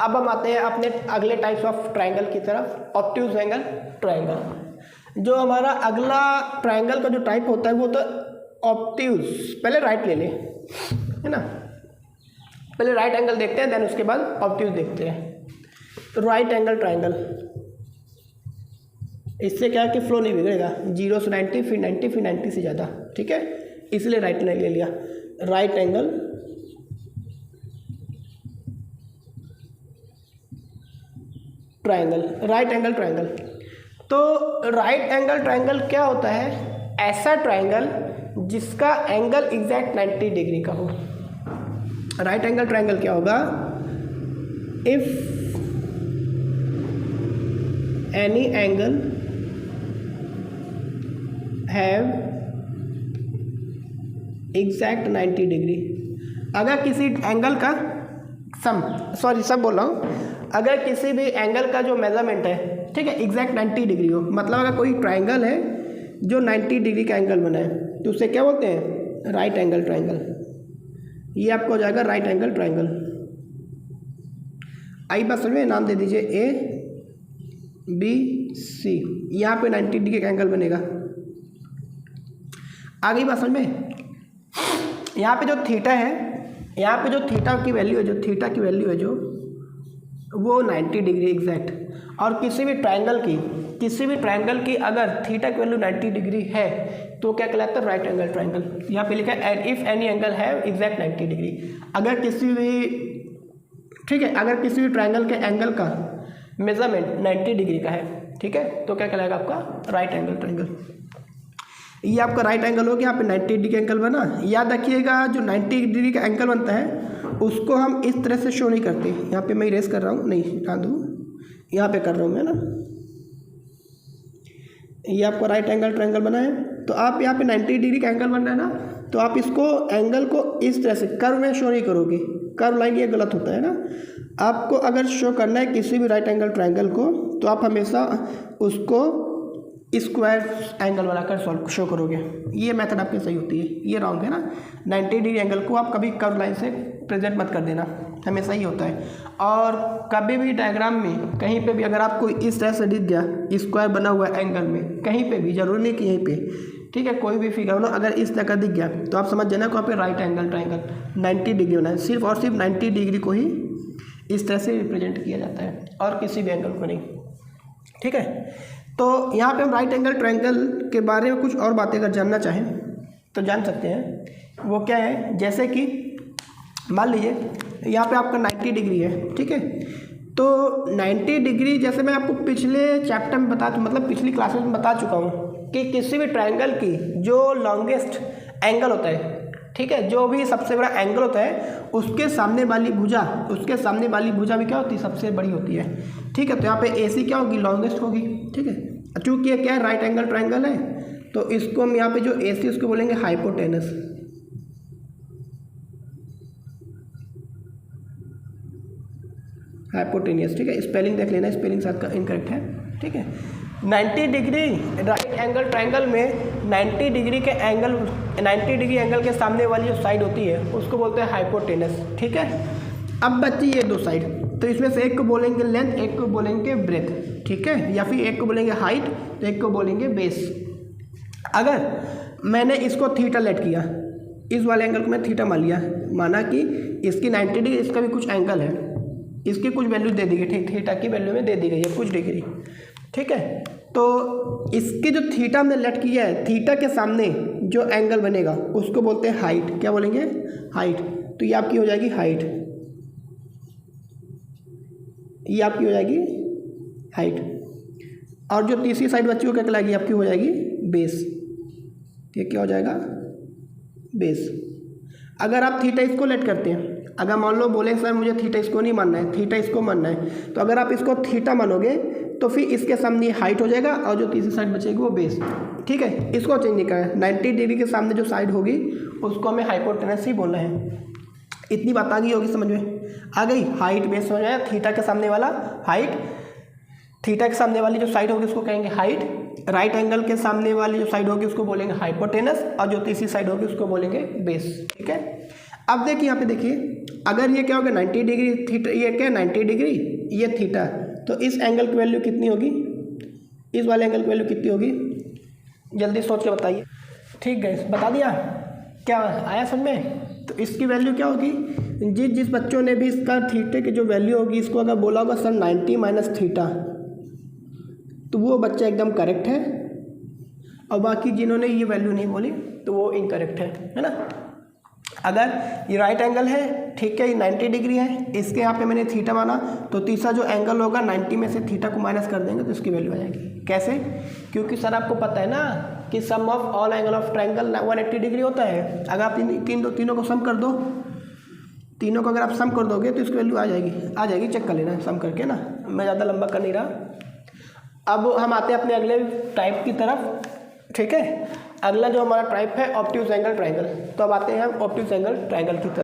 अब हम आते हैं अपने अगले टाइप्स ऑफ ट्राइंगल की तरफ, ऑब्ट्यूज एंगल ट्राइंगल। जो हमारा अगला ट्राइंगल का जो टाइप होता है वो तो ऑब्ट्यूज। पहले राइट ले लें, है ना, पहले राइट एंगल देखते हैं, देन उसके बाद ऑब्ट्यूज देखते हैं। तो राइट एंगल ट्राइंगल, इससे क्या है कि फ्लो नहीं बिगड़ेगा, 0 से 90, फिर 90, फिर 90 से ज़्यादा, ठीक है, इसलिए राइट ले लिया। Right angle triangle, right angle triangle. तो राइट एंगल ट्राइंगल क्या होता है? ऐसा ट्राइंगल जिसका एंगल एग्जैक्ट 90 डिग्री का हो। राइट एंगल ट्राइंगल क्या होगा? If any angle have exact 90 degree, अगर किसी एंगल का सब बोल रहा हूँ, अगर किसी भी एंगल का जो मेजरमेंट है, ठीक है, एग्जैक्ट 90 डिग्री हो, मतलब अगर कोई ट्राइंगल है जो 90 डिग्री का एंगल बना है तो उसे क्या बोलते हैं? Right angle triangle. ये आपको हो जाएगा राइट एंगल ट्राइंगल। आई बात समझ में, नाम दे दीजिए ABC, यहाँ पे 90 डिग्री का एंगल बनेगा। आगे बात समझ में, यहाँ पे जो थीटा है, यहाँ पे जो थीटा की वैल्यू है, जो थीटा की वैल्यू है जो वो 90 डिग्री एग्जैक्ट, और किसी भी ट्राइंगल की अगर थीटा की वैल्यू 90 डिग्री है तो क्या कहलाता है? Right angle triangle. यहाँ पे लिखा है if any angle have exact 90 degree. अगर किसी भी, ठीक है, अगर किसी भी ट्राइंगल के एंगल का मेजरमेंट 90 डिग्री का है, ठीक है, तो क्या कहलाएगा? आपका राइट एंगल ट्राइंगल। ये आपका राइट एंगल हो गया, यहाँ पे 90 डिग्री का एंगल बना। याद रखिएगा जो 90 डिग्री का एंगल बनता है उसको हम इस तरह से शो नहीं करते। यहाँ पे मैं इरेज कर रहा हूँ, नहीं हटा दूँ, यहाँ पे कर रहा हूँ मैं ना। ये आपका राइट एंगल ट्राइंगल बना है, तो आप यहाँ पे 90 डिग्री का एंगल बन रहा है ना, तो आप इसको एंगल को इस तरह से कर्व में शो नहीं करोगे। कर्व लाइन ये गलत होता है ना। आपको अगर शो करना है किसी भी राइट एंगल ट्राइंगल को, तो आप हमेशा उसको स्क्वायर एंगल वाला कर शो करोगे। ये मेथड आपकी सही होती है, ये रॉन्ग है ना। 90 डिग्री एंगल को आप कभी कर्व लाइन से प्रेजेंट मत कर देना, हमेशा ही होता है। और कभी भी डायग्राम में कहीं पे भी अगर आपको इस तरह से दिख गया स्क्वायर बना हुआ एंगल में, कहीं पे भी, जरूरी नहीं कि यहीं पे, ठीक है, कोई भी फिगर हो, अगर इस तरह का दिख गया तो आप समझ जाना कि वहाँ पे राइट एंगल ट्राइंगल 90 डिग्री होना है। सिर्फ और सिर्फ 90 डिग्री को ही इस तरह से रिप्रेजेंट किया जाता है और किसी भी एंगल को नहीं, ठीक है। तो यहाँ पे हम राइट एंगल ट्राइंगल के बारे में कुछ और बातें अगर जानना चाहें तो जान सकते हैं। वो क्या है? जैसे कि मान लीजिए यहाँ पे आपका 90 डिग्री है, ठीक है, तो 90 डिग्री जैसे मैं आपको पिछले चैप्टर में मतलब पिछली क्लासेस में बता चुका हूँ कि किसी भी ट्राइंगल की जो लॉन्गेस्ट एंगल होता है, ठीक है, जो भी सबसे बड़ा एंगल होता है उसके सामने वाली भुजा भी क्या होती है? सबसे बड़ी होती है, ठीक है। तो यहाँ पे AC क्या होगी? लॉन्गेस्ट होगी, ठीक है। चूँकि ये क्या है? राइट एंगल ट्राइंगल है, तो इसको हम यहाँ पे जो AC उसको बोलेंगे हाइपोटेनस। हाइपोटेनियस, ठीक है, स्पेलिंग देख लेना, स्पेलिंग साथ इनकरेक्ट है, ठीक है। 90 डिग्री राइट एंगल ट्राइंगल में 90 डिग्री एंगल के सामने वाली जो साइड होती है उसको बोलते हैं हाइपोटेनस, ठीक है। अब बची ये दो साइड, तो इसमें से एक को बोलेंगे लेंथ, एक को बोलेंगे ब्रेथ, ठीक है, या फिर एक को बोलेंगे हाइट तो एक को बोलेंगे बेस। अगर मैंने इसको थीटा लेट किया, इस वाले एंगल को मैं थीटा मान लिया, माना कि इसकी 90 डिग्री, इसका भी कुछ एंगल है, इसकी कुछ वैल्यू दे दी गई, ठीक, थीटा की वैल्यू में दे दी गई है कुछ डिग्री, ठीक है। तो इसकी जो थीटा हमने लेट किया है, थीटा के सामने जो एंगल बनेगा उसको बोलते हैं हाइट। क्या बोलेंगे? हाइट। तो ये आपकी हो जाएगी हाइट, ये आपकी हो जाएगी हाइट। और जो तीसरी साइड बच्ची को क्या कहलाएगी? आपकी हो जाएगी बेस। ये क्या हो जाएगा? बेस। अगर आप थीटा इसको लेट करते हैं, अगर मान लो बोले सर मुझे थीटा इसको नहीं मानना है, थीटा इसको मानना है, तो अगर आप इसको थीटा मानोगे तो फिर इसके सामने हाइट हो जाएगा और जो तीसरी साइड बचेगी वो बेस, ठीक है। इसको चेंज नहीं करना है, 90 डिग्री के सामने जो साइड होगी उसको हमें हाइपोटेनस ही बोलना है। इतनी बात आ गई होगी, समझ में आ गई। हाइट बेस हो जाए, थीटा के सामने वाला हाइट, थीटा के सामने वाली जो साइड होगी उसको कहेंगे हाइट, राइट एंगल के सामने वाली जो साइड होगी उसको बोलेंगे हाइपोटेनस, और जो तीसरी साइड होगी उसको बोलेंगे बेस, ठीक है। अब देखिए यहाँ पे देखिए, अगर ये क्या होगा 90 डिग्री थीटा, ये क्या 90 डिग्री, ये थीटा, तो इस एंगल की वैल्यू कितनी होगी, इस वाले एंगल की वैल्यू कितनी होगी, जल्दी सोच के बताइए। ठीक है, बता दिया, क्या आया समझ में। तो इसकी वैल्यू क्या होगी, जिस बच्चों ने भी इसका थीटे की जो वैल्यू होगी, इसको अगर बोला होगा सर 90 माइनस थीटा, तो वो बच्चा एकदम करेक्ट है, और बाकी जिन्होंने ये वैल्यू नहीं बोली तो वो इनकरेक्ट है ना। अगर ये राइट एंगल है, ठीक है, ये 90 डिग्री है, इसके यहाँ पे मैंने थीटा माना, तो तीसरा जो एंगल होगा 90 में से थीटा को माइनस कर देंगे तो इसकी वैल्यू आ जाएगी। कैसे, क्योंकि सर आपको पता है ना कि sum of all angle of triangle 180 degree होता है। अगर आप तीनों को सम कर दो, तीनों को अगर आप सम कर दोगे तो इसकी वैल्यू आ जाएगी, चेक कर लेना सम करके ना, मैं ज़्यादा लंबा कर नहीं रहा। अब हम आते हैं अपने अगले टाइप की तरफ, ठीक है। अगला जो हमारा टाइप है ऑब्ट्यूज एंगल ट्रायंगल, तो अब आते हैं हम ऑब्ट्यूज एंगल ट्रायंगल की तरफ।